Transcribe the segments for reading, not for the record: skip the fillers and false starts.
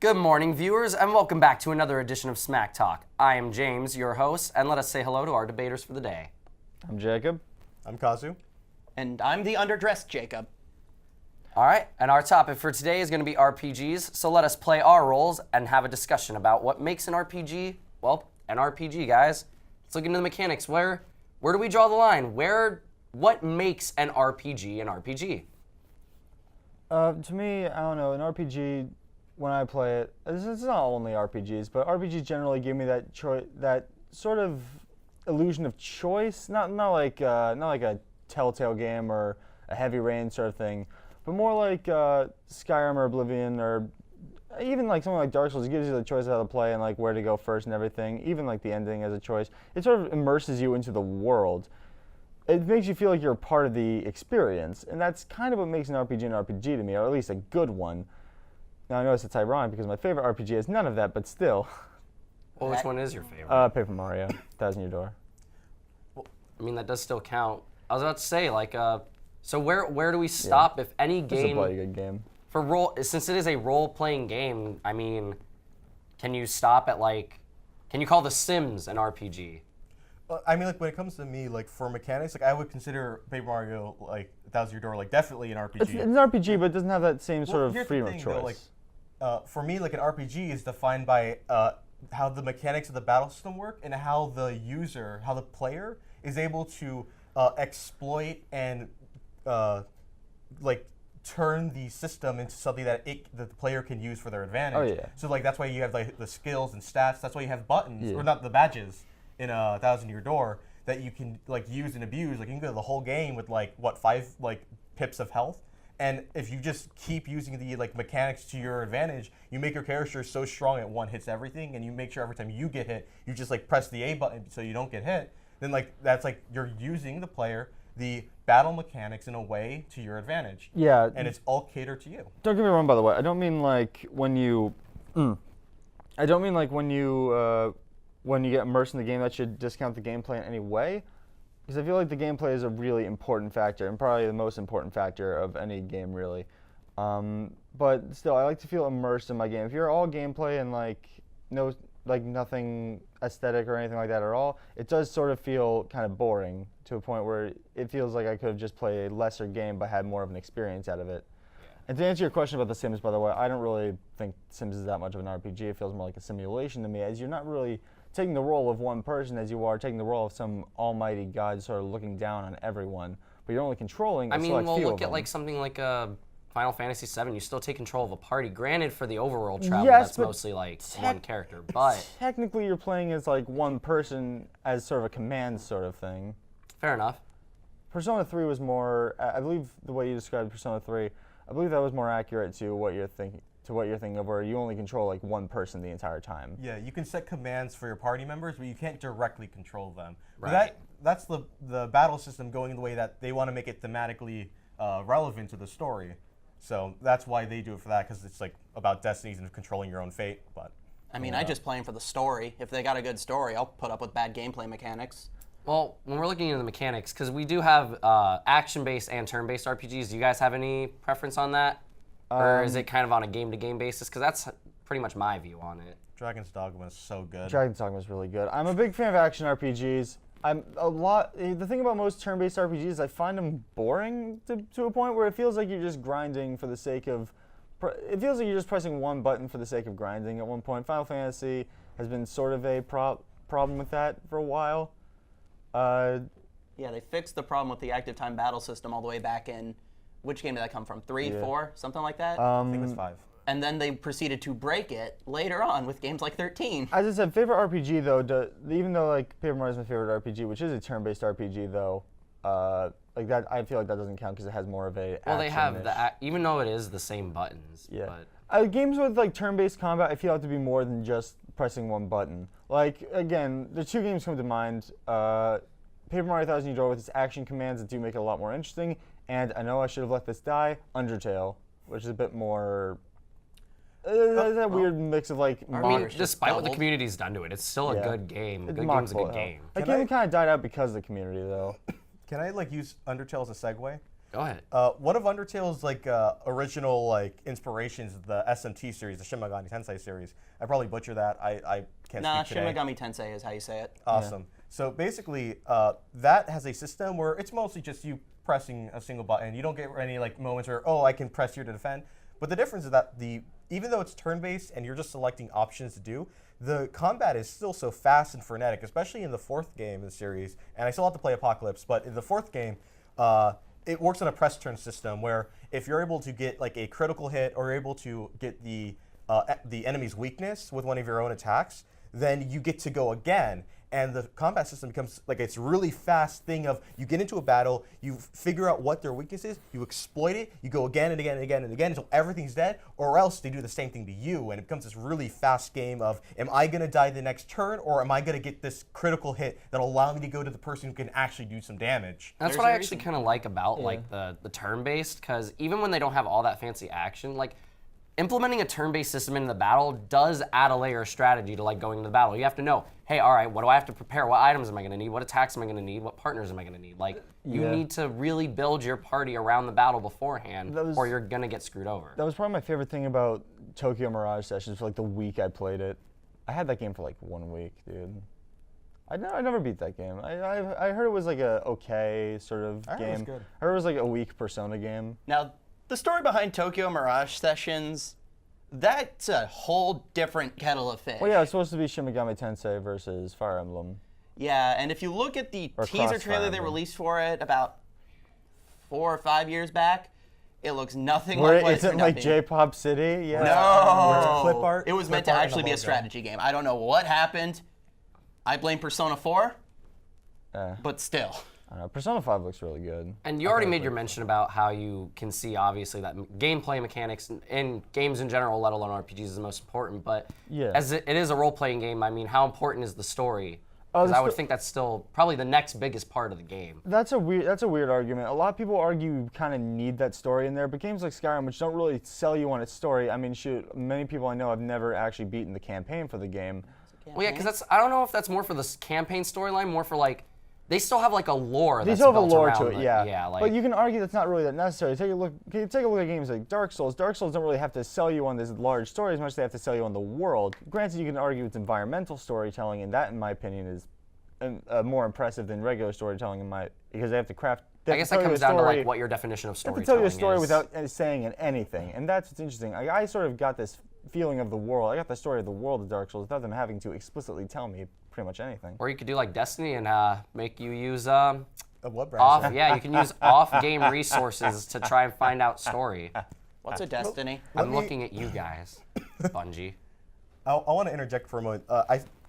Good morning, viewers, and welcome back to another edition of Smack Talk. I am James, your host, and let us say hello to our debaters for the day. I'm Jacob. I'm Kazu. And I'm the underdressed Jacob. All right, and our topic for today is going to be RPGs, so let us play our roles and have a discussion about what makes an RPG, well, an RPG, guys. Let's look into the mechanics. Where do we draw the line? What makes an RPG an RPG? To me, I don't know, an RPG, when I play it, it's not only RPGs, but RPGs generally give me that that sort of illusion of choice, not like a Telltale game or a Heavy Rain sort of thing, but more like Skyrim or Oblivion or even like something like Dark Souls. It gives you the choice of how to play and like where to go first and everything, even like the ending as a choice. It sort of immerses you into the world. It makes you feel like you're a part of the experience, and that's kind of what makes an RPG to me, or at least a good one. Now, I know it's ironic because my favorite RPG has none of that, but still. Well, which one is your favorite? Paper Mario, Thousand Year Door. Well, I mean, that does still count. I was about to say, so where do we stop if any game? It's a bloody good game. Since it is a role-playing game, I mean, can you stop at can you call The Sims an RPG? I mean, when it comes to me, for mechanics, I would consider Paper Mario, Thousand Year Door, definitely an RPG. It's an RPG, but it doesn't have that same sort of freedom of choice. For me, an RPG is defined by how the mechanics of the battle system work and how the player is able to exploit and turn the system into something that the player can use for their advantage. Oh, yeah. So that's why you have the skills and stats. That's why you have buttons, or not the badges in a Thousand Year Door that you can use and abuse. You can go the whole game with 5 pips of health. And if you just keep using the mechanics to your advantage, you make your character so strong it one hits everything, and you make sure every time you get hit, you just press the A button so you don't get hit. Then that's you're using the battle mechanics in a way to your advantage. Yeah. And it's all catered to you. Don't get me wrong, by the way. I don't mean when you when you get immersed in the game that should discount the gameplay in any way. Because I feel like the gameplay is a really important factor, and probably the most important factor of any game, really. But still, I like to feel immersed in my game. If you're all gameplay and nothing aesthetic or anything like that at all, it does sort of feel kind of boring to a point where it feels like I could have just played a lesser game but had more of an experience out of it. Yeah. And to answer your question about The Sims, by the way, I don't really think Sims is that much of an RPG. It feels more like a simulation to me, as you're not really taking the role of one person as you are taking the role of some almighty god sort of looking down on everyone, but you're only controlling a select few of them. Look at something like Final Fantasy VII. You still take control of a party. Granted, for the overworld travel, that's mostly one character, but technically you're playing as one person as sort of a command sort of thing. Fair enough. Persona 3 was more, I believe the way you described Persona 3, I believe that was more accurate to what you're thinking of, where you only control one person the entire time. Yeah, you can set commands for your party members, but you can't directly control them. Right. That's the battle system going the way that they want to make it thematically relevant to the story. So that's why they do it for that, because it's about destinies and controlling your own fate. But I mean, I just play them for the story. If they got a good story, I'll put up with bad gameplay mechanics. Well, when we're looking into the mechanics, because we do have action-based and turn-based RPGs, do you guys have any preference on that? Or is it kind of on a game-to-game basis? Because that's pretty much my view on it. Dragon's Dogma is so good. Dragon's Dogma is really good. I'm a big fan of action RPGs. The thing about most turn-based RPGs is I find them boring to a point where it feels like you're just grinding for the sake of... It feels like you're just pressing one button for the sake of grinding at one point. Final Fantasy has been sort of a problem with that for a while. Yeah, they fixed the problem with the active time battle system all the way back in... Which game did that come from? 3, 4, something like that? I think it was 5. And then they proceeded to break it later on with games like 13. As I said, favorite RPG though, even though Paper Mario is my favorite RPG, which is a turn-based RPG though, that I feel like that doesn't count because it has more of a. Well, they have even though it is the same buttons. Yeah. But games with turn-based combat, I feel have to be more than just pressing one button. Again, the two games come to mind. Paper Mario Thousand Year Door with its action commands that do make it a lot more interesting. And I know I should have let this die, Undertale, which is a bit more... that weird mix of despite what the community's done to it, it's still a good game. A good game's a good game. That game kind of died out because of the community, though. Can I use Undertale as a segue? Go ahead. One of Undertale's like original like inspirations is the SMT series, the Shin Megami Tensei series. I probably butcher that. I can't speak today. Shin Megami Tensei is how you say it. Awesome. So basically, that has a system where it's mostly just you pressing a single button. You don't get any like moments where, oh, I can press here to defend. But the difference is that even though it's turn-based and you're just selecting options to do, the combat is still so fast and frenetic, especially in the fourth game in the series. And I still have to play Apocalypse, but in the fourth game, it works on a press turn system where if you're able to get like a critical hit or you're able to get the enemy's weakness with one of your own attacks, then you get to go again. And the combat system becomes like it's really fast thing of you get into a battle, you figure out what their weakness is, you exploit it, you go again and again and again and again until everything's dead, or else they do the same thing to you, and it becomes this really fast game of, am I gonna die the next turn, or am I gonna get this critical hit that'll allow me to go to the person who can actually do some damage? That's what I actually kind of like about like the turn-based, because even when they don't have all that fancy action, like implementing a turn-based system into the battle does add a layer of strategy to like going into the battle. You have to know, hey, all right, what do I have to prepare? What items am I gonna need? What attacks am I gonna need? What partners am I gonna need? Like, you need to really build your party around the battle beforehand, or you're gonna get screwed over. That was probably my favorite thing about Tokyo Mirage Sessions for like the week I played it. I had that game for like 1 week, dude. I never beat that game. I heard it was like a okay sort of game. It was good. I heard it was like a weak Persona game. Now, the story behind Tokyo Mirage Sessions, that's a whole different kettle of fish. Well, yeah, it's supposed to be Shin Megami Tensei versus Fire Emblem. Yeah, and if you look at the teaser trailer they released for it about 4 or 5 years back, it looks nothing like what it's Isn't like J-Pop City? Yeah. No. Clip art. It was meant to actually be a strategy game. I don't know what happened. I blame Persona 4, but still. I don't know. Persona 5 looks really good. And you already made your mention about how you can see, obviously, that gameplay mechanics in games in general, let alone RPGs, is the most important. But as it is a role-playing game, I mean, how important is the story? Because I would think that's still probably the next biggest part of the game. That's a weird argument. A lot of people argue you kind of need that story in there, but games like Skyrim, which don't really sell you on its story, I mean, shoot, many people I know have never actually beaten the campaign for the game. Well, yeah, because I don't know if that's more for the campaign storyline, more for like, they still have like a lore. They That's still have a built lore around to it, yeah. Yeah, like, but you can argue that's not really that necessary. Take a look at games like Dark Souls. Dark Souls don't really have to sell you on this large story as much as they have to sell you on the world. Granted, you can argue it's environmental storytelling, and that, in my opinion, is more impressive than regular storytelling because they have to craft. I guess that comes down to like what your definition of storytelling is. They have to tell you a story without saying anything, and that's what's interesting. I sort of got this feeling of the world. I got the story of the world of Dark Souls without them having to explicitly tell me pretty much anything. Or you could do like Destiny and make you use A web browser. you can use off-game resources to try and find out story. What's a Destiny? I'm looking at you guys, Bungie. I want to interject for a moment.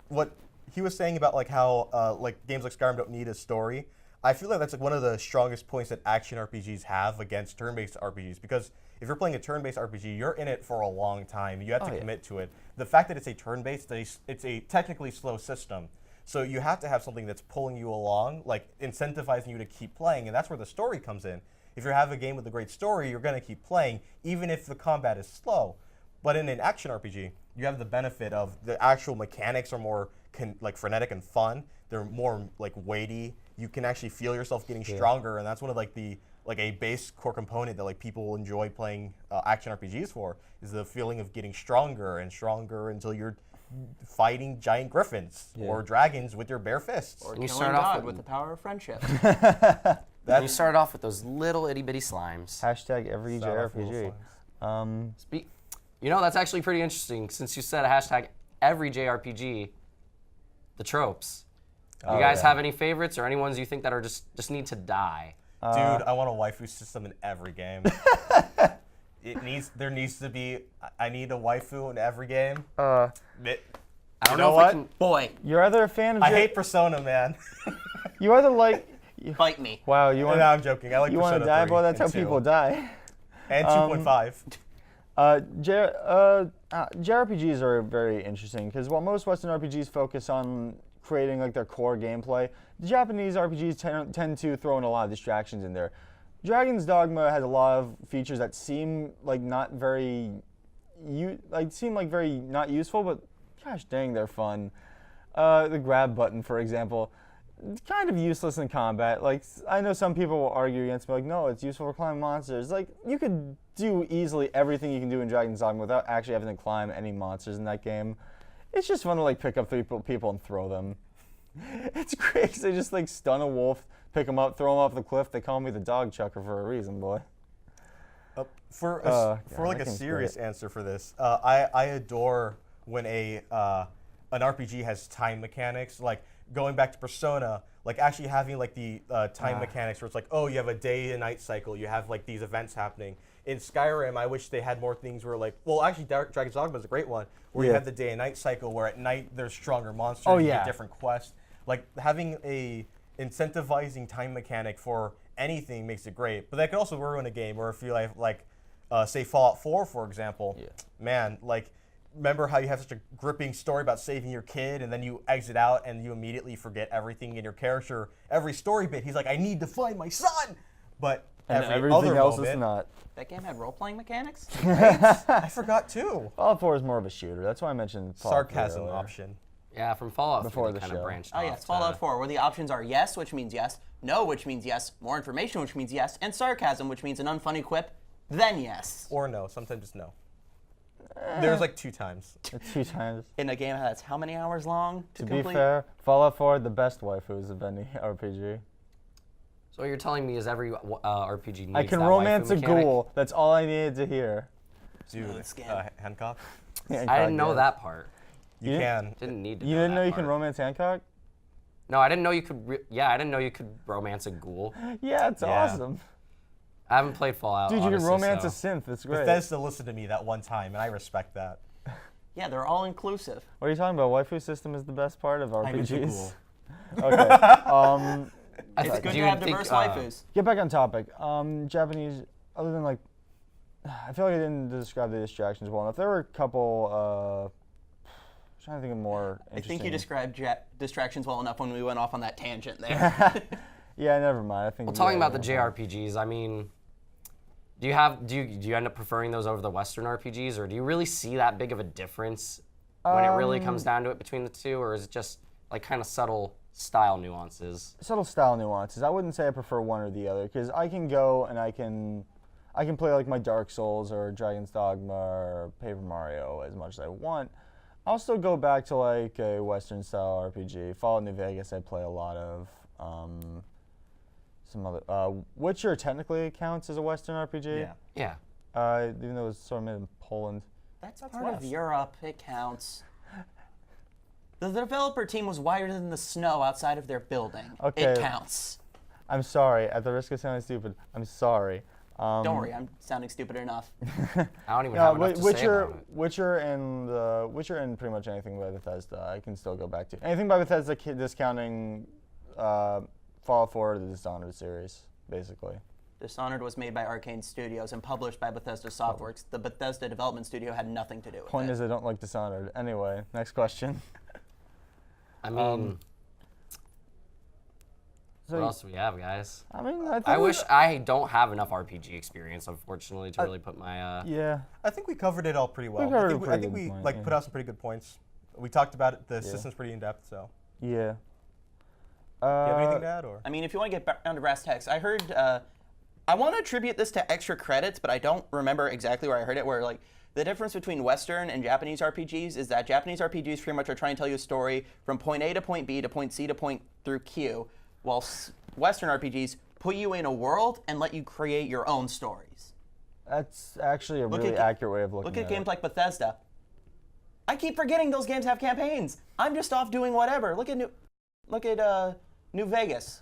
What he was saying about like how like games like Skyrim don't need a story. I feel like that's like one of the strongest points that action RPGs have against turn-based RPGs, because if you're playing a turn-based RPG, you're in it for a long time. You have to commit to it. The fact that it's a turn-based, it's a technically slow system. So you have to have something that's pulling you along, like incentivizing you to keep playing, and that's where the story comes in. If you have a game with a great story, you're going to keep playing, even if the combat is slow. But in an action RPG, you have the benefit of the actual mechanics are more like frenetic and fun. They're more like weighty. You can actually feel yourself getting stronger, and that's one of like a base core component that like people enjoy playing action RPGs for, is the feeling of getting stronger and stronger until you're fighting giant griffins or dragons with your bare fists. Or you killing start off God with the power of friendship. You started off with those little itty bitty slimes. Hashtag every JRPG. You know, that's actually pretty interesting, since you said hashtag every JRPG, the tropes. Do you guys have any favorites or any ones you think that are just need to die? Dude, I want a waifu system in every game. There needs to be. I need a waifu in every game. I don't know know what? if I can. Boy, You're either a fan of I hate Persona, man. You either like. fight me. Wow, you want. No, I'm joking. I like You Persona want to die, 3 boy? That's how and 2. people die. And 2.5. JRPGs are very interesting because while most Western RPGs focus on creating like their core gameplay, the Japanese RPGs tend to throw in a lot of distractions in there. Dragon's Dogma has a lot of features that seem like not very, very not useful, but gosh dang, they're fun. The grab button, for example. kind of useless in combat. Like, I know some people will argue against me, like, no, it's useful for climbing monsters. Like, you could do easily everything you can do in Dragon's Dogma without actually having to climb any monsters in that game. It's just fun to, like, pick up people and throw them. It's great because they just, like, stun a wolf, pick them up, throw them off the cliff. They call me the dog chucker for a reason, boy. For a serious answer for this, I adore when an RPG has time mechanics, like going back to Persona, like actually having like the time mechanics where it's like, oh, you have a day and night cycle, you have like these events happening. In Skyrim, I wish they had more things where like, well, actually Dragon's Dogma is a great one, where you have the day and night cycle, where at night there's stronger monsters, you get different quests. Like having a incentivizing time mechanic for anything makes it great, but that could also ruin a game. Or if you like say Fallout 4, for example, man, like, remember how you have such a gripping story about saving your kid, and then you exit out and you immediately forget everything in your character. Every story bit, he's like, I need to find my son! But everything else is not. That game had role-playing mechanics? I forgot too. Fallout 4 is more of a shooter. That's why I mentioned Fallout Sarcasm option. Yeah, from Fallout Before 3, the kind of show. branched Oh, off. yes, Fallout 4, where the options are yes, which means yes, no, which means yes, more information, which means yes, and sarcasm, which means an unfunny quip, then yes. Or no, sometimes just no. There's like 2 times. 2 times. In a game that's how many hours long to complete? To be fair, Fallout 4 the best waifus of any RPG. So what you're telling me is every RPG needs I can that romance waifu a mechanic? ghoul. That's all I needed to hear. Dude, Hancock? I didn't know that part. You can. Didn't need to You know didn't that know you part. can romance Hancock? No, I didn't know you could. I didn't know you could romance a ghoul. Yeah, it's awesome. I haven't played Fallout. Dude, you can honestly, romance so. a synth. It's great. Bethesda listened to me that one time, and I respect that. Yeah, they're all inclusive. What are you talking about? Waifu system is the best part of I'm into RPGs. ghoul. Okay. It's good do to you have think, diverse waifus. Get back on topic. Japanese, other than like, I feel like I didn't describe the distractions well enough. There were a couple. I'm trying to think of more I interesting. think you described distractions well enough when we went off on that tangent there. Yeah, never mind. I think. Well, talking about the JRPGs, I mean, do you end up preferring those over the Western RPGs, or do you really see that big of a difference when it really comes down to it between the two, or is it just like kind of subtle style nuances? Subtle style nuances. I wouldn't say I prefer one or the other, because I can go and I can play like my Dark Souls or Dragon's Dogma or Paper Mario as much as I want. I'll still go back to like a Western style RPG. Fallout New Vegas I play a lot of. Some other Witcher technically counts as a Western RPG. Yeah. Even though it's sort of made in Poland. That's part of Europe. It counts. The developer team was whiter than the snow outside of their building. Okay. It counts. I'm sorry. At the risk of sounding stupid, I'm sorry. Don't worry, I'm sounding stupid enough. I don't even have enough to say about it. Witcher and pretty much anything by Bethesda, I can still go back to. Anything by Bethesda discounting Fallout 4 or the Dishonored series, basically. Dishonored was made by Arcane Studios and published by Bethesda Softworks. The Bethesda development studio had nothing to do with Point it. is, I don't like Dishonored. Anyway, next question. I mean, So what else do we have, guys? I mean, I think I wish I don't have enough RPG experience, unfortunately, to really put my. Yeah. I think we covered it all pretty well. covered I a think pretty we good point, like yeah. put out some pretty good points. We talked about it. The system's pretty in depth. So, Yeah. do you have anything to add, or? I mean, if you want to get back down to brass tacks, I heard. I want to attribute this to extra credits, but I don't remember exactly where I heard it. Where like the difference between Western and Japanese RPGs is that Japanese RPGs pretty much are trying to tell you a story from point A to point B to point C to point through Q, while Western RPGs put you in a world and let you create your own stories. That's actually a really accurate way of looking at it. Look at games like Bethesda. I keep forgetting those games have campaigns. I'm just off doing whatever. Look at New Vegas.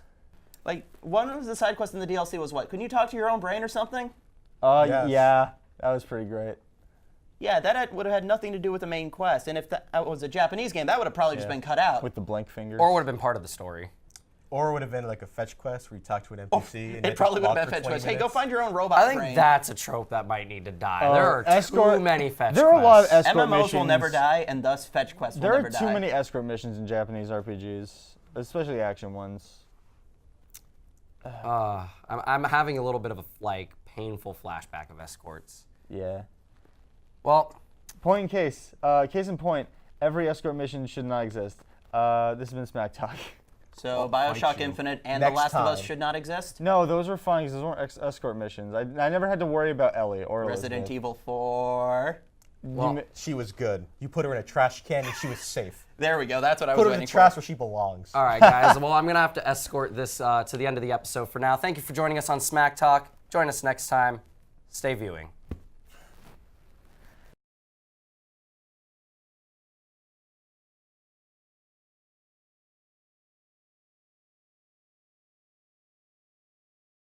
Like, one of the side quests in the DLC was what? Couldn't you talk to your own brain or something? Yes. Yeah, that was pretty great. Yeah, that would have had nothing to do with the main quest. And if that was a Japanese game, that would have probably just been cut out. With the blank fingers. Or would have been part of the story. Or it would have been like a fetch quest where you talk to an NPC. and It probably would have been fetch quest. Hey, go find your own robot I think brain. that's a trope that might need to die. There are too many fetch quests. There are a lot of escort MMOs missions. will never die, and thus fetch quests will There never are die. too many escort missions in Japanese RPGs, especially action ones. I'm having a little bit of a painful flashback of escorts. Yeah. Well, Point in case. Case in point, every escort mission should not exist. This has been Smack Talk. So fight Bioshock you. Infinite and Next The Last of Us time. should not exist? No, those were fine because those weren't escort missions. I never had to worry about Ellie or Resident Elizabeth. Evil 4. Well, She was good. You put her in a trash can and she was safe. There we go. That's what I was Put her in waiting the trash for. where she belongs. all right, guys. Well, I'm going to have to escort this to the end of the episode for now. Thank you for joining us on Smack Talk. Join us next time. Stay viewing.